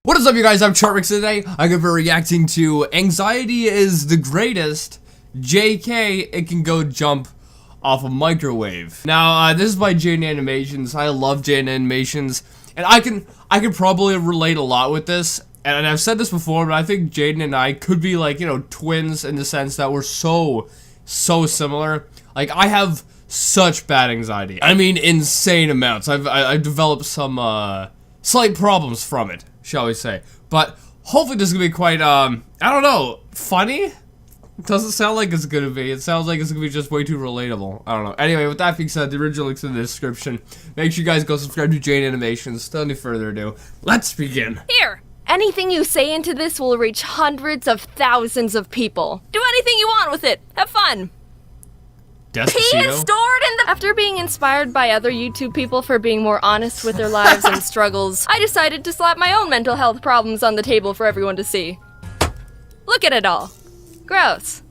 What is up, you guys? I'm Charmx. Today I'm gonna be reacting to "Anxiety is the Greatest." JK, it can go jump off a microwave. Now, this is by Jaiden Animations. I love Jaiden Animations, and I can probably relate a lot with this. And I've said this before, but I think Jaiden and I could be like, you know, twins in the sense that we're so similar. Like, I have such bad anxiety. I mean, insane amounts. I've developed some slight problems from it, shall we say. But hopefully this is gonna be quite I don't know, funny? Doesn't sound like it's gonna be. It sounds like it's gonna be just way too relatable. I don't know. Anyway, with that being said, the original link's in the description. Make sure you guys go subscribe to Jaiden Animations. Without any further ado, let's begin. Here! Anything you say into this will reach hundreds of thousands of people. Do anything you want with it. Have fun. Pee is stored in the— After being inspired by other YouTube people for being more honest with their lives and struggles, I decided to slap my own mental health problems on the table for everyone to see. Look at it all. Gross.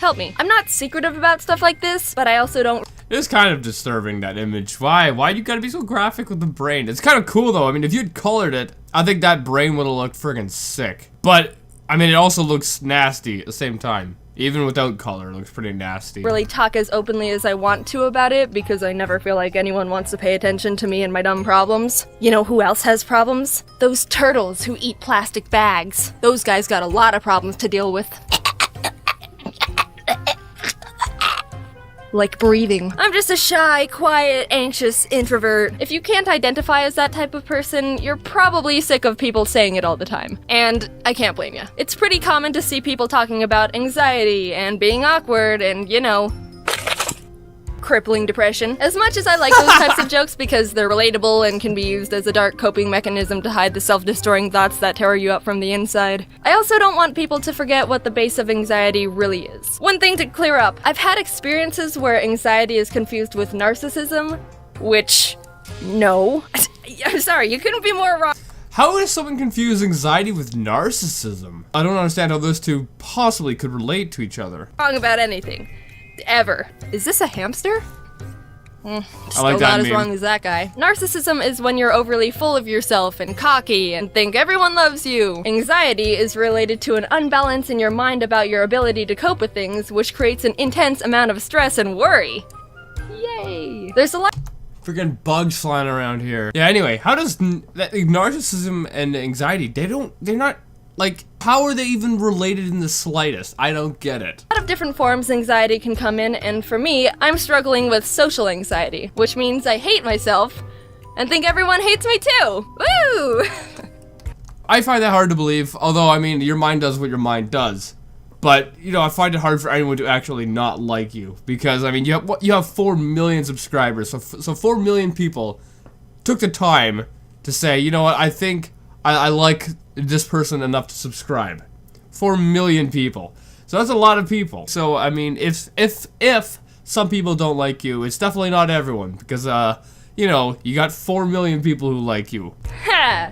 Help me. I'm not secretive about stuff like this, but I also don't— It's kind of disturbing, that image. Why you gotta be so graphic with the brain? It's kind of cool though. I mean, if you'd colored it, I think that brain would have looked friggin' sick. But, I mean, it also looks nasty at the same time. Even without color, it looks pretty nasty. Really talk as openly as I want to about it, because I never feel like anyone wants to pay attention to me and my dumb problems. You know who else has problems? Those turtles who eat plastic bags. Those guys got a lot of problems to deal with. Like breathing. I'm just a shy, quiet, anxious introvert. If you can't identify as that type of person, you're probably sick of people saying it all the time. And I can't blame you. It's pretty common to see people talking about anxiety and being awkward and, you know, crippling depression. As much as I like those types of jokes because they're relatable and can be used as a dark coping mechanism to hide the self-destroying thoughts that tear you up from the inside, I also don't want people to forget what the base of anxiety really is. One thing to clear up, I've had experiences where anxiety is confused with narcissism, which, no. I'm sorry, you couldn't be more wrong. How does someone confuse anxiety with narcissism? I don't understand how those two possibly could relate to each other. Wrong about anything. Ever. Is this a hamster? Still like that not as meme. wrong as that guy. Narcissism is when you're overly full of yourself and cocky and think everyone loves you. Anxiety is related to an unbalance in your mind about your ability to cope with things, which creates an intense amount of stress and worry. Yay! There's a lot— Freaking bugs flying around here. Yeah, anyway, how does narcissism and anxiety, they're not, like, how are they even related in the slightest? I don't get it. of different forms anxiety can come in, and for me, I'm struggling with social anxiety, which means I hate myself and think everyone hates me too. Woo! I find that hard to believe, although, I mean, your mind does what your mind does. But, you know, I find it hard for anyone to actually not like you, because, I mean, you have 4 million subscribers, so 4 million people took the time to say, you know what, I think I like this person enough to subscribe. 4 million people. So that's a lot of people. So, I mean, if some people don't like you, it's definitely not everyone, because, you know, you got 4 million people who like you. Ha!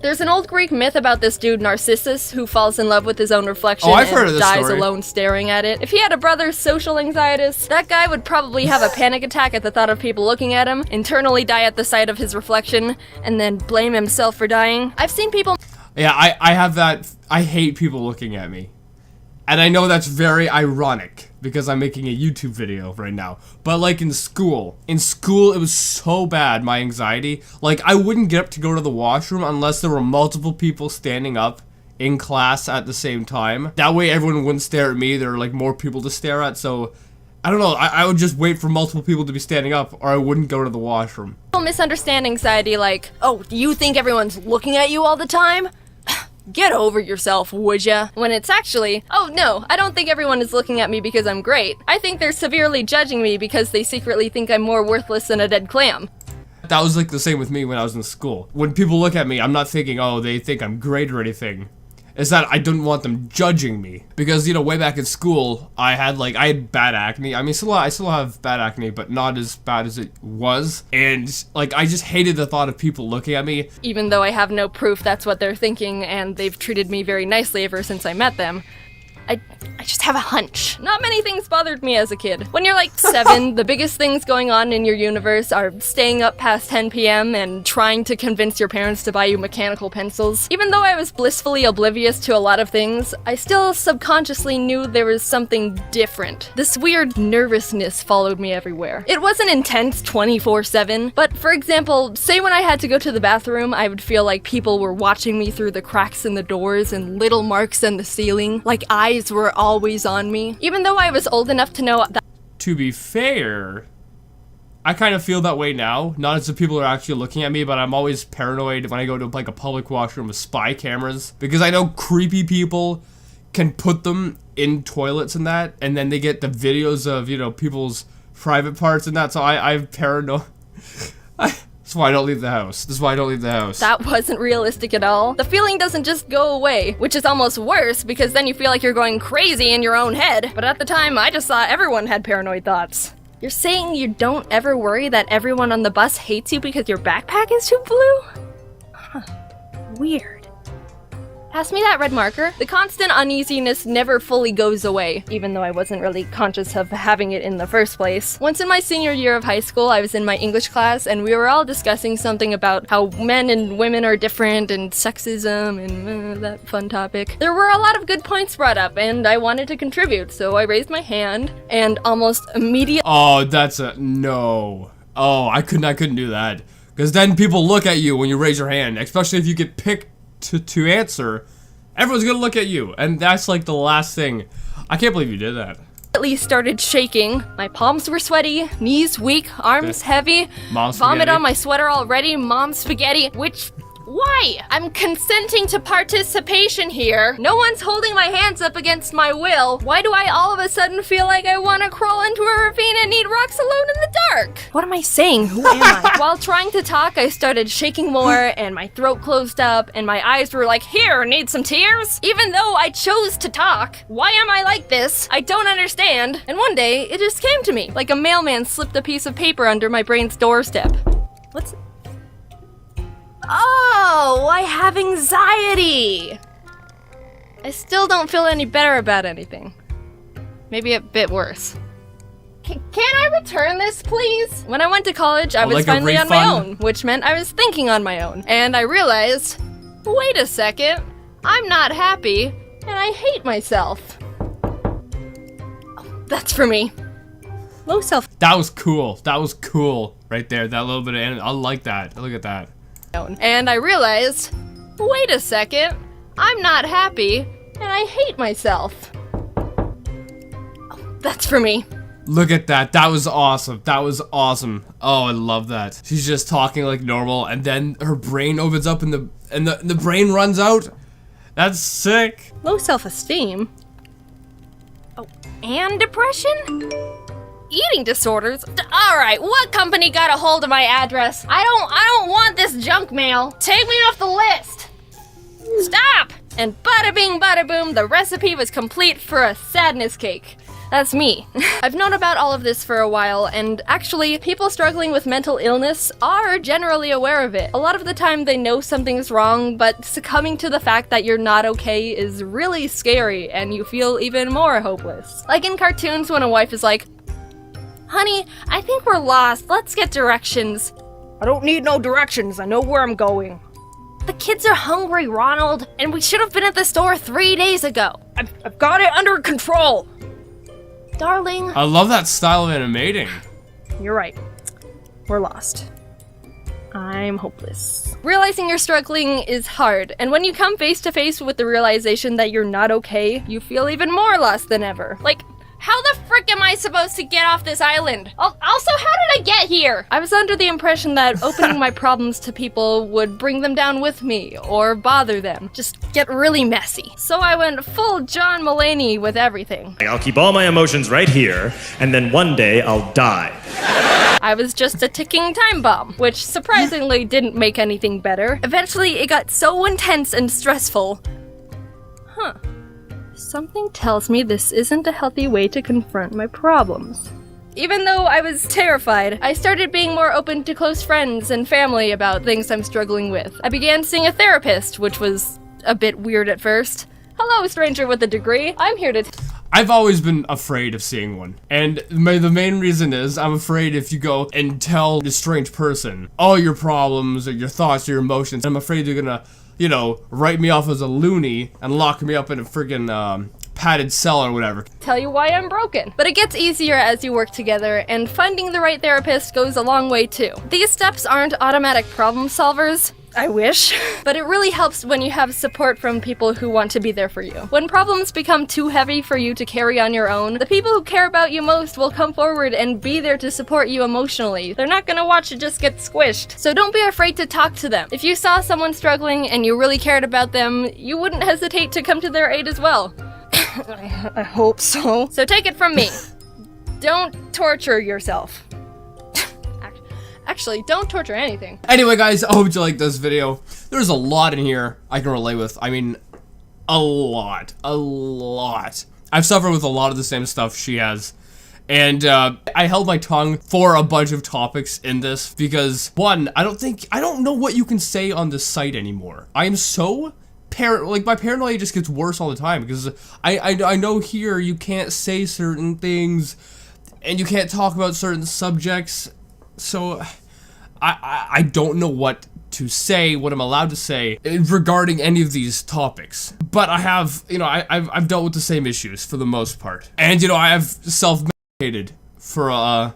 There's an old Greek myth about this dude Narcissus who falls in love with his own reflection I've heard of and this dies story. alone staring at it. If he had a brother social anxietus, that guy would probably have a panic attack at the thought of people looking at him, internally die at the sight of his reflection, and then blame himself for dying. I've seen people— Yeah, I have that. I hate people looking at me. And I know that's very ironic, because I'm making a YouTube video right now. But, like, in school it was so bad, my anxiety. Like, I wouldn't get up to go to the washroom unless there were multiple people standing up in class at the same time. That way everyone wouldn't stare at me, there were, like, more people to stare at, so— I don't know, I would just wait for multiple people to be standing up, or I wouldn't go to the washroom. People misunderstand anxiety like, oh, you think everyone's looking at you all the time? Get over yourself, would ya? When it's actually, oh no, I don't think everyone is looking at me because I'm great. I think they're severely judging me because they secretly think I'm more worthless than a dead clam. That was like the same with me when I was in school. When people look at me, I'm not thinking, oh, they think I'm great or anything. It's that I didn't want them judging me. Because, you know, way back in school, I had bad acne. I mean, I still have bad acne, but not as bad as it was. And, like, I just hated the thought of people looking at me. Even though I have no proof that's what they're thinking, and they've treated me very nicely ever since I met them, I just have a hunch. Not many things bothered me as a kid. When you're like 7, the biggest things going on in your universe are staying up past 10 p.m. and trying to convince your parents to buy you mechanical pencils. Even though I was blissfully oblivious to a lot of things, I still subconsciously knew there was something different. This weird nervousness followed me everywhere. It wasn't intense 24/7, but for example, say when I had to go to the bathroom, I would feel like people were watching me through the cracks in the doors and little marks in the ceiling, like eyes were always on me. Even though I was old enough to know that— To be fair, I kind of feel that way now. Not as if people are actually looking at me, but I'm always paranoid when I go to like a public washroom with spy cameras, because I know creepy people can put them in toilets and that, and then they get the videos of, you know, people's private parts and that, so I'm paranoid. That's why I don't leave the house. This is why I don't leave the house. That wasn't realistic at all. The feeling doesn't just go away, which is almost worse because then you feel like you're going crazy in your own head. But at the time, I just thought everyone had paranoid thoughts. You're saying you don't ever worry that everyone on the bus hates you because your backpack is too blue? Huh. Weird. Pass me that red marker. The constant uneasiness never fully goes away, even though I wasn't really conscious of having it in the first place. Once in my senior year of high school, I was in my English class and we were all discussing something about how men and women are different and sexism and that fun topic. There were a lot of good points brought up and I wanted to contribute, so I raised my hand and almost immediately— Oh, that's a no. Oh, I couldn't do that. Because then people look at you when you raise your hand, especially if you get picked to answer. Everyone's gonna look at you, and that's like the last thing. I can't believe you did that. Started shaking. My palms were sweaty, knees weak, arms heavy, vomit on my sweater already, mom spaghetti, which— why? I'm consenting to participation here. No one's holding my hands up against my will. Why do I all of a sudden feel like I want to crawl into a ravine and eat rocks alone in the dark? What am I saying? Who am I? While trying to talk, I started shaking more and my throat closed up and my eyes were like, here, need some tears? Even though I chose to talk. Why am I like this? I don't understand. And one day, it just came to me, like a mailman slipped a piece of paper under my brain's doorstep. What's— oh, I have anxiety! I still don't feel any better about anything. Maybe a bit worse. Can I return this, please? When I went to college, I was like finally on my own, which meant I was thinking on my own. And I realized, wait a second, I'm not happy, and I hate myself. That's for me. Low self— That was cool. That was cool. Right there, that little bit of— I like that. Look at that. And I realized, wait a second, I'm not happy, and I hate myself. That's for me. Look at that. That was awesome. That was awesome. Oh, I love that. She's just talking like normal, and then her brain opens up, and the brain runs out. That's sick. Low self-esteem? Oh, and depression? Eating disorders? Alright, what company got a hold of my address? I don't want this junk mail. Take me off the list. Stop! And bada bing bada boom, the recipe was complete for a sadness cake. That's me. I've known about all of this for a while, and actually, people struggling with mental illness are generally aware of it. A lot of the time they know something's wrong, but succumbing to the fact that you're not okay is really scary, and you feel even more hopeless. Like in cartoons when a wife is like, honey, I think we're lost. Let's get directions. I don't need no directions. I know where I'm going. The kids are hungry, Ronald, and we should have been at the store 3 days ago. I've got it under control. Darling. I love that style of animating. You're right. We're lost. I'm hopeless. Realizing you're struggling is hard, and when you come face to face with the realization that you're not okay, you feel even more lost than ever. Like, how the frick am I supposed to get off this island? Also, how did I get here? I was under the impression that opening my problems to people would bring them down with me, or bother them. Just get really messy. So I went full John Mulaney with everything. I'll keep all my emotions right here, and then one day I'll die. I was just a ticking time bomb, which surprisingly didn't make anything better. Eventually, it got so intense and stressful. Huh. Something tells me this isn't a healthy way to confront my problems. Even though I was terrified, I started being more open to close friends and family about things I'm struggling with. I began seeing a therapist, which was a bit weird at first. Hello, stranger with a degree. I'm here to— I've always been afraid of seeing one. And the main reason is I'm afraid if you go and tell a strange person all your problems or your thoughts or your emotions, I'm afraid they're gonna, you know, write me off as a loony and lock me up in a friggin' padded cell or whatever. Tell you why I'm broken. But it gets easier as you work together, and finding the right therapist goes a long way too. These steps aren't automatic problem solvers. I wish. But it really helps when you have support from people who want to be there for you. When problems become too heavy for you to carry on your own, the people who care about you most will come forward and be there to support you emotionally. They're not gonna watch it just get squished. So don't be afraid to talk to them. If you saw someone struggling and you really cared about them, you wouldn't hesitate to come to their aid as well. I hope so. So take it from me. Don't torture yourself. Actually, don't torture anything. Anyway, guys, I hope you liked this video. There's a lot in here I can relate with. I mean, a lot. I've suffered with a lot of the same stuff she has. And I held my tongue for a bunch of topics in this because, one, I don't know what you can say on this site anymore. I am so my paranoia just gets worse all the time because I know here you can't say certain things and you can't talk about certain subjects. So, I don't know what to say, what I'm allowed to say regarding any of these topics. But I have, you know, I've dealt with the same issues for the most part. And, you know, I have self-medicated for a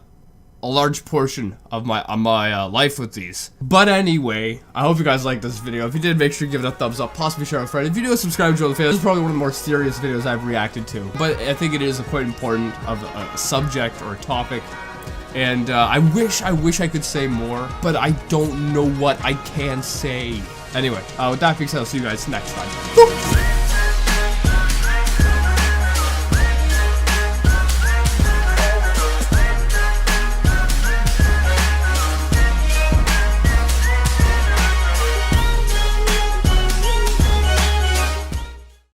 large portion of my life with these. But anyway, I hope you guys liked this video. If you did, make sure you give it a thumbs up, possibly share with a friend. If you do, subscribe to the video. This is probably one of the more serious videos I've reacted to. But I think it is quite important of a subject or a topic. And I wish I could say more, but I don't know what I can say. Anyway, with that being said, I'll see you guys next time.